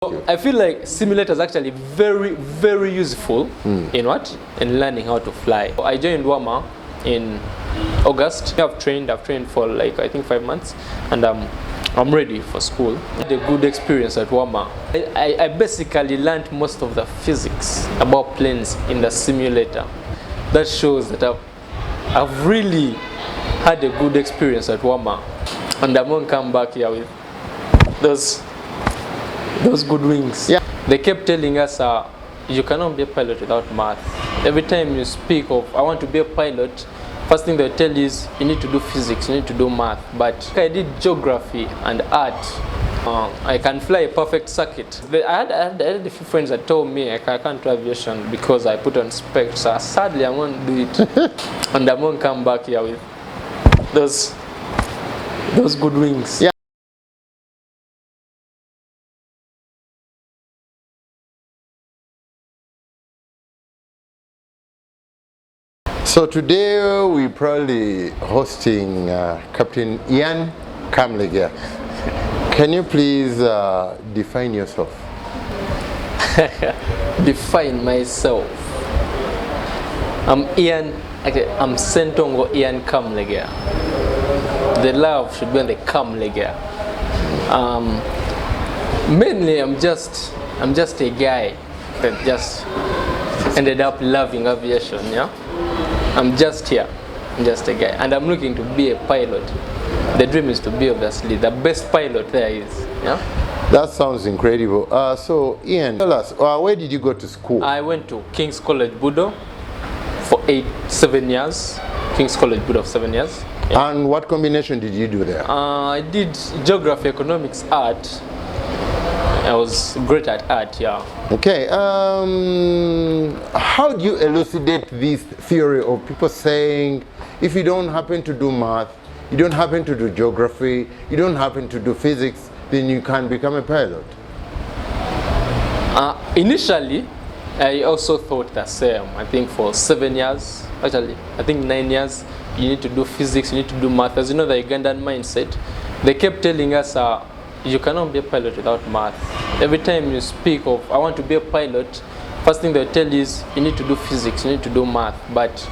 I feel like simulators are actually very useful in what? In learning how to fly. I joined Wama in August. I've trained for like I think 5 months, and I'm ready for school. I had a good experience at Wama. I basically learned most of the physics about planes in the simulator. That shows that I've really had a good experience at Wama, and I'm gonna come back here with those good wings. Yeah. They kept telling us, you cannot be a pilot without math. Every time you speak of, I want to be a pilot, first thing they tell you is, you need to do physics, you need to do math. But I did geography and art. I can fly a perfect circuit. I had a few friends that told me I can't do aviation because I put on specs. So sadly, I won't do it. And I'm going to come back here with those good wings. Yeah. So today we're probably hosting Captain Ian Kamlegia. Can you please define yourself? Define myself. I'm Ian. Okay, I'm Sentongo Ian Kamlegia. The love should be on the Kamlegia. Mainly, I'm just a guy that just ended up loving aviation. Yeah. I'm just here. I'm just a guy, and I'm looking to be a pilot. The dream is to be obviously the best pilot there is. Yeah. That sounds incredible. So Ian, tell us, where did you go to school? I went to King's College Budo for 7 years. King's College Budo for 7 years. Yeah. And what combination did you do there? I did geography, economics, art. I was great at art, yeah. Okay, how do you elucidate this theory of people saying if you don't happen to do math, you don't happen to do geography, you don't happen to do physics, then you can't become a pilot? Initially, I also thought the same. I think for 7 years, actually, I think 9 years, you need to do physics, you need to do math. As you know, the Ugandan mindset, they kept telling us, you cannot be a pilot without math. Every time you speak of, I want to be a pilot, first thing they tell you is, you need to do physics, you need to do math. But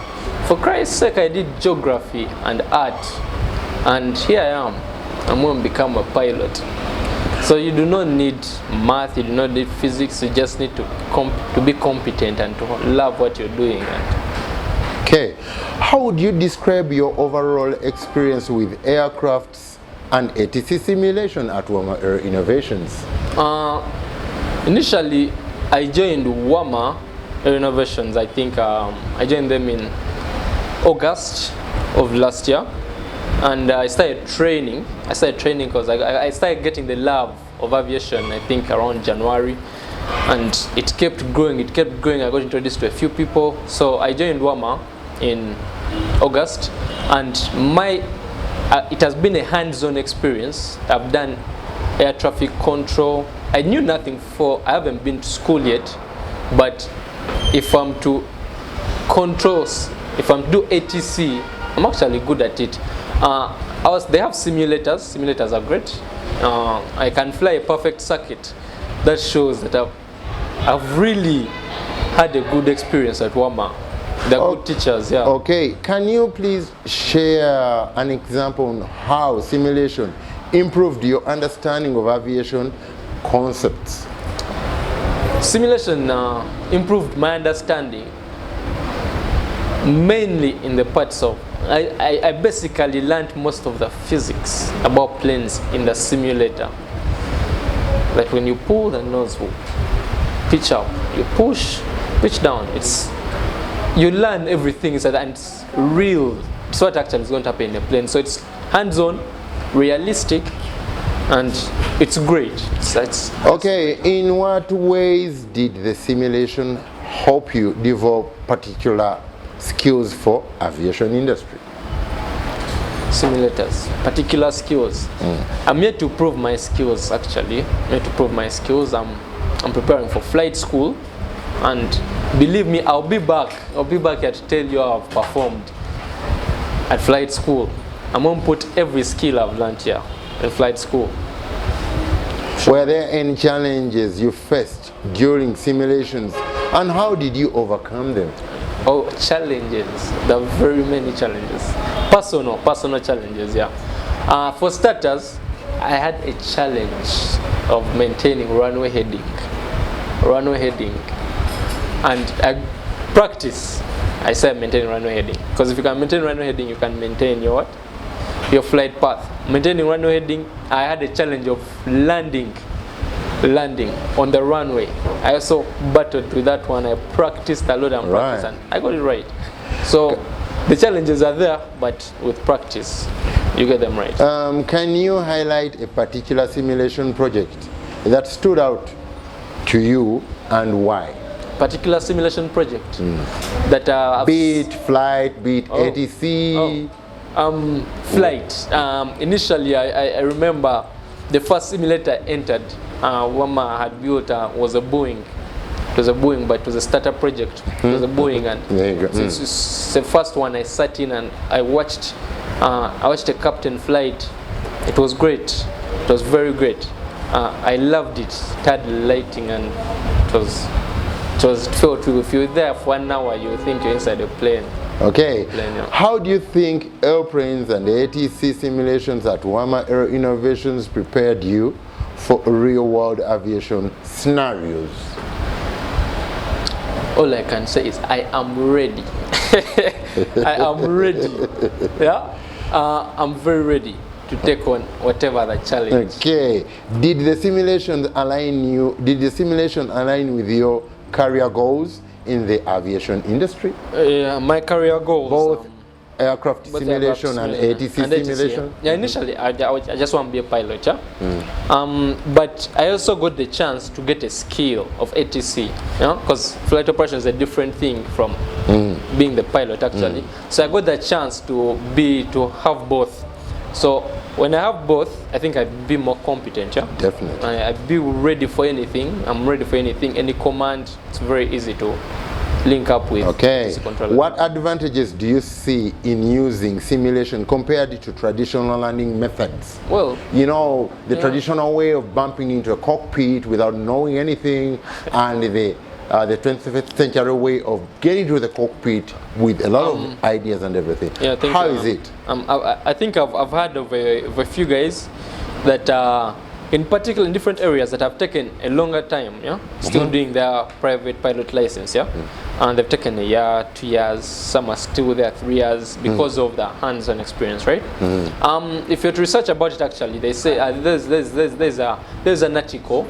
for Christ's sake, I did geography and art. And here I am. I'm going to become a pilot. So you do not need math, you do not need physics, you just need to be competent and to love what you're doing. Okay. How would you describe your overall experience with aircrafts and ATC simulation at Wama Aero Innovations? Initially, I joined Wama Aero Innovations. I think I joined them in August of last year, and I started training. Because I started getting the love of aviation, I think around January, and it kept growing. I got introduced to a few people, so I joined Wama in August, and it has been a hands-on experience. I've done air traffic control. I knew nothing I haven't been to school yet, but if I'm to controls, if I'm to do ATC, I'm actually good at it. They have simulators. Simulators are great. I can fly a perfect circuit. That shows that I've really had a good experience at Wama. They're good teachers, yeah. Okay, can you please share an example on how simulation improved your understanding of aviation concepts? Simulation improved my understanding mainly in the parts of, I basically learned most of the physics about planes in the simulator. Like when you pull, the nose will pitch up, you push, pitch down. You learn everything and it's real. It's what actually is going to happen in a plane. So it's hands-on, realistic, and it's great. Okay, in what ways did the simulation help you develop particular skills for aviation industry? Simulators, particular skills. I'm here to prove my skills actually. I'm here to prove my skills. I'm preparing for flight school. And believe me, I'll be back here to tell you how I've performed at flight school. I'm going to put every skill I've learned here in flight school. Were there any challenges you faced during simulations, and how did you overcome them? Oh, challenges. There are very many challenges. Personal challenges, yeah. For starters, I had a challenge of maintaining runway heading. And I practice. I said maintaining runway heading. Because if you can maintain runway heading, you can maintain your what? Your flight path. Maintaining runway heading, I had a challenge of landing on the runway. I also battled with that one. I practiced a lot and practiced, and I got it right. So the challenges are there, but with practice, you get them right. Can you highlight a particular simulation project that stood out to you and why? Particular simulation project that be it flight, be it ATC. Flight. Initially, I remember the first simulator I entered, Wama had built was a Boeing. It was a Boeing, but it was a startup project. It was a Boeing, and it's the first one I sat in and I watched a captain flight. It was great. It was very great. I loved it. It had lighting, and it felt if you're there for 1 hour, you think you're inside a plane. Okay. How do you think airplanes and ATC simulations at Wama Aero Innovations prepared you for real-world aviation scenarios? All I can say is I am ready. I am ready. Yeah, I'm very ready to take on whatever the challenge. Okay. Did the simulation align with your career goals in the aviation industry? My career goals. Both aircraft simulation and ATC simulation? Yeah, initially I just want to be a pilot, yeah? But I also got the chance to get a skill of ATC, because flight operation is a different thing from being the pilot actually. So I got the chance to have both. So when I have both, I think I'd be more competent, yeah? Definitely. I'd be ready for anything. I'm ready for anything. Any command, it's very easy to link up with. Okay. What advantages do you see in using simulation compared to traditional landing methods? Well, the traditional way of bumping into a cockpit without knowing anything, and the 21st century way of getting to the cockpit with a lot of ideas and everything. Yeah, How is it? I think I've heard of a few guys that in particular in different areas that have taken a longer time, still doing their private pilot license, and they've taken a year, 2 years, some are still there 3 years because of the hands-on experience, right? If you're to research about it, actually, they say there's an article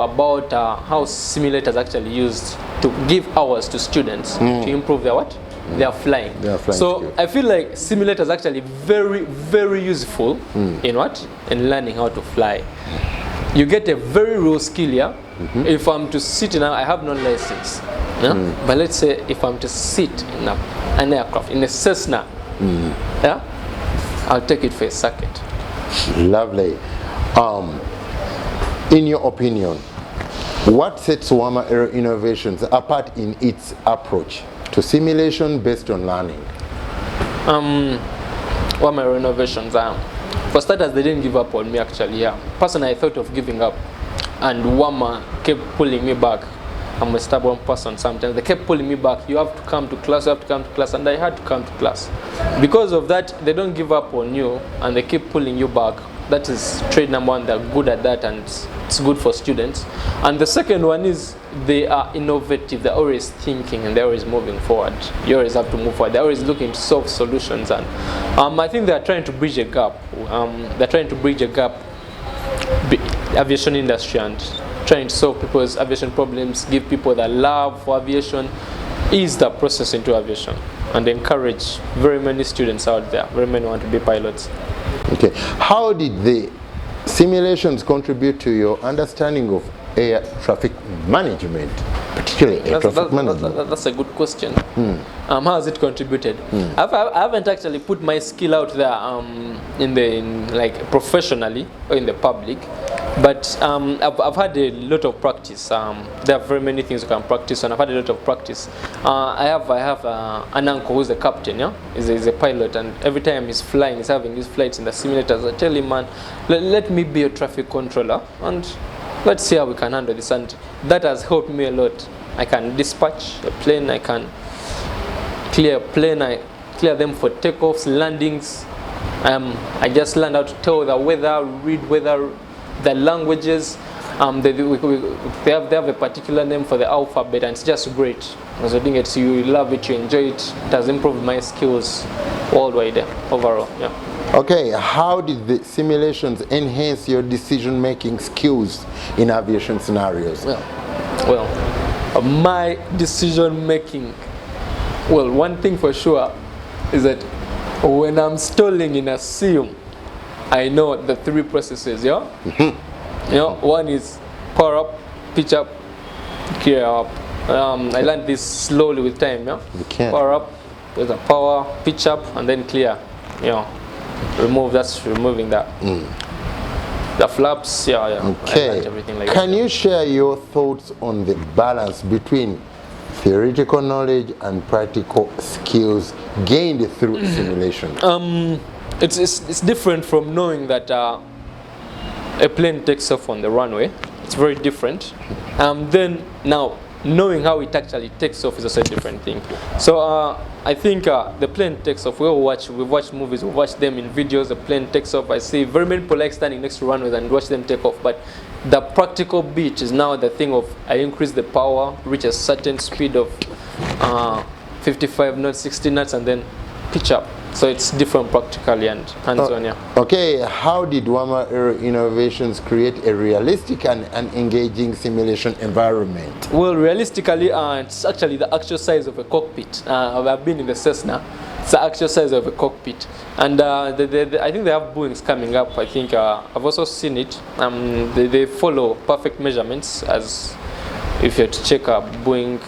about how simulators actually used to give hours to students to improve their flying. So I feel like simulators actually very, very useful in learning how to fly. You get a very real skill here. If I'm to sit now, I have no license. But let's say if I'm to sit in an aircraft, in a Cessna, I'll take it for a circuit. Lovely. In your opinion, what sets Wama Aero Innovations apart in its approach to simulation based on learning? Wama Aero Innovations, for starters, they didn't give up on me actually. Personally, I thought of giving up, and Wama kept pulling me back. I'm a stubborn person sometimes. They kept pulling me back. You have to come to class, you have to come to class, and I had to come to class. Because of that, they don't give up on you, and they keep pulling you back. That is trade number one. They're good at that, and it's good for students. And the second one is they are innovative. They're always thinking, and they're always moving forward. You always have to move forward. They're always looking to solve solutions, and I think they're trying to bridge a gap. They're trying to bridge a gap, aviation industry, and trying to solve people's aviation problems, give people the love for aviation, ease the process into aviation, and encourage very many students out there. Very many want to be pilots. Okay. How did the simulations contribute to your understanding of air traffic management? particularly air traffic management? That's a good question. How has it contributed? I haven't actually put my skill out there like professionally or in the public, but I've had a lot of practice. There are very many things you can practice, and I've had a lot of practice. I have an uncle who's a captain. Yeah, he's a pilot, and every time he's flying, he's having his flights in the simulators. I tell him, man, let me be a traffic controller, and let's see how we can handle this. And that has helped me a lot. I can dispatch a plane, I can clear a plane, I clear them for takeoffs, landings. I just learned how to tell the weather, read weather, the languages. They have a particular name for the alphabet, and it's just great. As you're doing it, so you love it, you enjoy it. It has improved my skills worldwide overall. Yeah. Okay, how did the simulations enhance your decision-making skills in aviation scenarios? Well, my decision-making, well, one thing for sure is that when I'm stalling in a sim, I know the three processes, yeah? You know, one is power up, pitch up, gear up. I learned this slowly with time, yeah? Power up, there's a power, pitch up, and then clear, you know. Removing that. The flaps, yeah. Okay. Everything like Can you share your thoughts on the balance between theoretical knowledge and practical skills gained through simulation? It's different from knowing that a plane takes off on the runway. It's very different. Then now, knowing how it actually takes off is also a different thing. So I think the plane takes off. We've watched movies, we've watched them in videos. The plane takes off. I see very many people like standing next to runways and watch them take off. But the practical bit is now the thing of I increase the power, reach a certain speed of 55 knots, 60 knots, and then pitch up. So it's different practically and hands-on, yeah. Okay, how did Wama Aero Innovations create a realistic and engaging simulation environment? Well, realistically, it's actually the actual size of a cockpit. I've been in the Cessna. It's the actual size of a cockpit. And I think they have Boeings coming up. I think I've also seen it. They follow perfect measurements, as if you had to check Boeing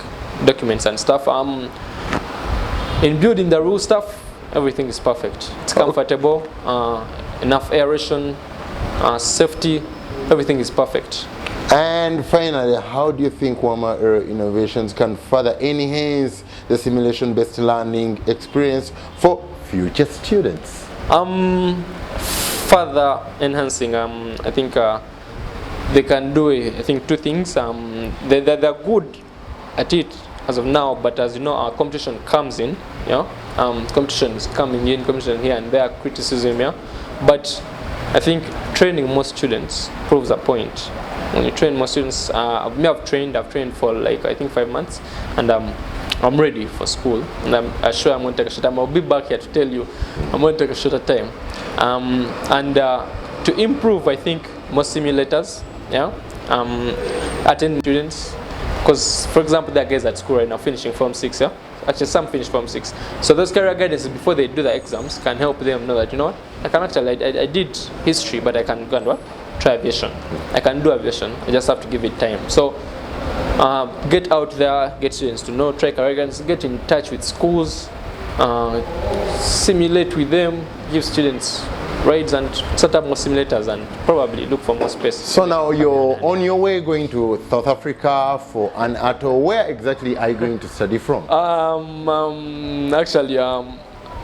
documents and stuff. In building the rule stuff, everything is perfect. It's comfortable, enough aeration, safety, everything is perfect. And finally, how do you think Wama Aero Innovations can further enhance the simulation-based learning experience for future students? Further enhancing, I think they can do, two things. They're good at it as of now, but as you know, our competition comes in, yeah. Competition is coming in, competition here and there, criticism, yeah. But I think training more students proves a point. When you train more students, I've trained for like I think 5 months, and I'm ready for school, and I'm sure I'm going to take a shorter time. I'll be back here to tell you I'm going to take a shorter time, and to improve, I think more simulators, yeah. Attend students. Because, for example, there are guys at school right now finishing Form 6, yeah? Actually, some finish Form 6. So those career guidances before they do the exams can help them know that, you know what, I can actually, I did history, but I can go and what? Try aviation. I can do aviation. I just have to give it time. So get out there, get students to know, try career guidance, get in touch with schools, simulate with them, give students rides and set up more simulators and probably look for more space. So now you're on your way going to South Africa for an ATO. Where exactly are you going to study from? Actually,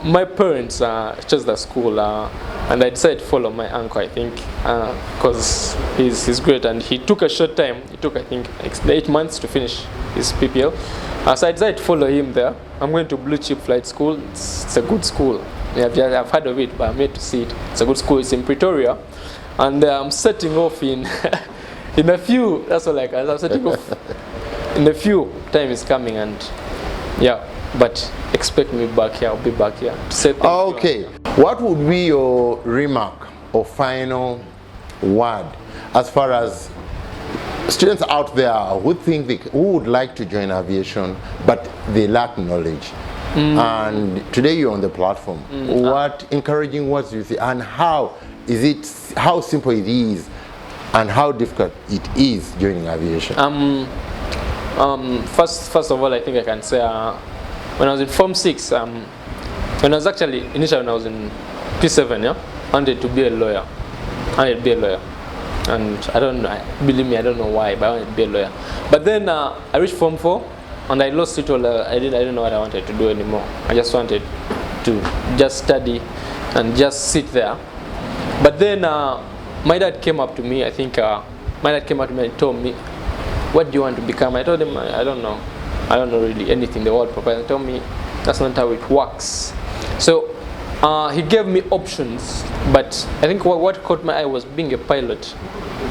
my parents chose the school and I decided to follow my uncle, I think, because he's great and he took a short time. It took, I think, 8 months to finish his PPL. So I decided to follow him there. I'm going to Blue Chip Flight School. It's a good school. I've heard of it, but I'm yet to see it. It's a good school. It's in Pretoria, and I'm setting off in in a few. That's all like I'm setting off in a few. Time is coming, and yeah. But expect me back here. I'll be back here to set things. Okay. What would be your remark or final word as far as students out there who would like to join aviation but they lack knowledge? And today you're on the platform. What encouraging words do you see, and how simple it is and how difficult it is joining aviation? First of all, I think I can say when I was in Form 6, when I was actually, initially when I was in P7, yeah, I wanted to be a lawyer. And I don't know, believe me, I don't know why, but I wanted to be a lawyer. But then I reached Form 4, and I lost it all. I didn't know what I wanted to do anymore. I just wanted to just study and just sit there. But then my dad came up to me, I think, my dad came up to me and told me, what do you want to become? I told him, I don't know really anything the world provides. He told me, that's not how it works. So he gave me options, but I think what caught my eye was being a pilot,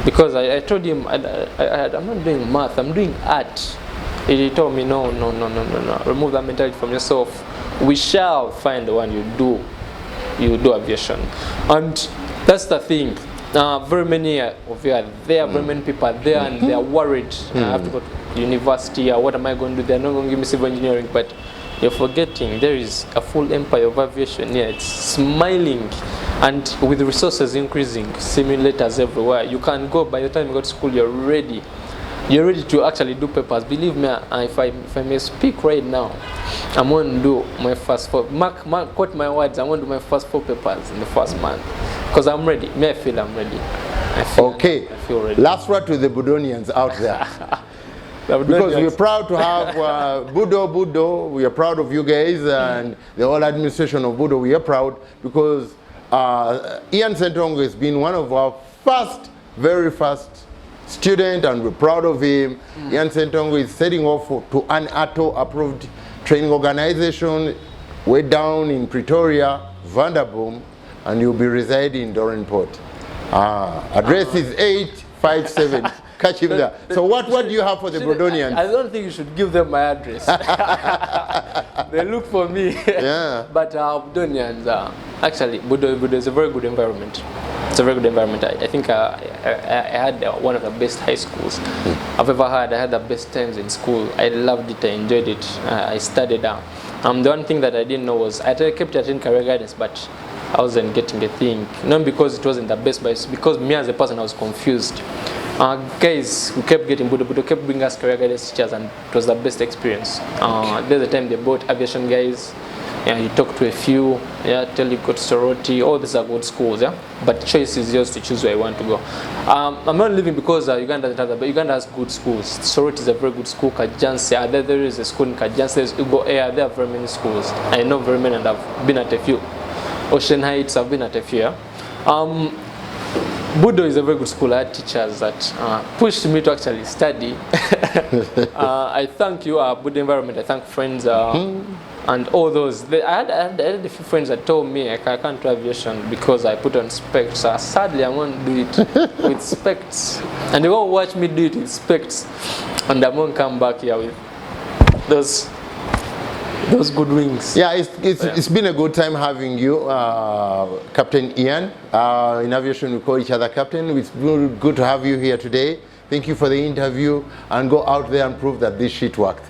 because I told him I'm not doing math, I'm doing art. He told me no, remove that mentality from yourself. We shall find the one you do aviation. And that's the thing. Very many of you are there, very many people are there, and they are worried. I have to go to university, what am I going to do? They're not going to give me civil engineering, but you're forgetting there is a full empire of aviation here. It's smiling, and with resources increasing, simulators everywhere. You can go, by the time you go to school, you're ready. You're ready to actually do papers. Believe me, if I may speak right now, I'm going to do my first 4. Quote my words, I'm going to do my first 4 papers in the first month. Because I'm ready. I feel I'm ready. I feel ready. Last word to the Budonians out there. Because we're proud to have Budo. We are proud of you guys and the whole administration of Budo. We are proud because Ian Sentongo has been one of our very first student, and we're proud of him. Ian Sentongo is setting off to an ATO-approved training organization way down in Pretoria, Vanderboom, and you'll be residing in Dorenport. Address is 857. Catch him there. So what do you have for the Brodonians? I don't think you should give them my address. They look for me. Yeah. But Brodonians, actually, Budo is a very good environment. It's a very good environment. I think I had one of the best high schools I've ever had. I had the best times in school. I loved it. I enjoyed it. I studied. The one thing that I didn't know was I kept attending career guidance, but I wasn't getting a thing. Not because it wasn't the best, but it's because me as a person, I was confused. Guys who kept getting Budo kept bringing us career guidance teachers, and it was the best experience. There's a time they brought aviation guys. Yeah, you talk to a few, yeah, tell you go to sorority. All these are good schools, yeah. But choice is yours to choose where you want to go. I'm not leaving because Uganda doesn't have that, but Uganda has good schools. Sorority is a very good school. Kajanse, there is a school in Kajanse. There's Ugo Air. There are very many schools. I know very many, and I've been at a few. Ocean Heights, I've been at a few. Yeah? Budo is a very good school. I had teachers that pushed me to actually study. I thank you, Budo environment. I thank friends and all those. I had a few friends that told me I can't do aviation because I put on specs. Sadly, I won't do it with specs. And they won't watch me do it with specs. And I won't come back here with those good wings. Yeah, it's been a good time having you, Captain Ian. In aviation, we call each other Captain. It's good to have you here today. Thank you for the interview, and go out there and prove that this shit worked.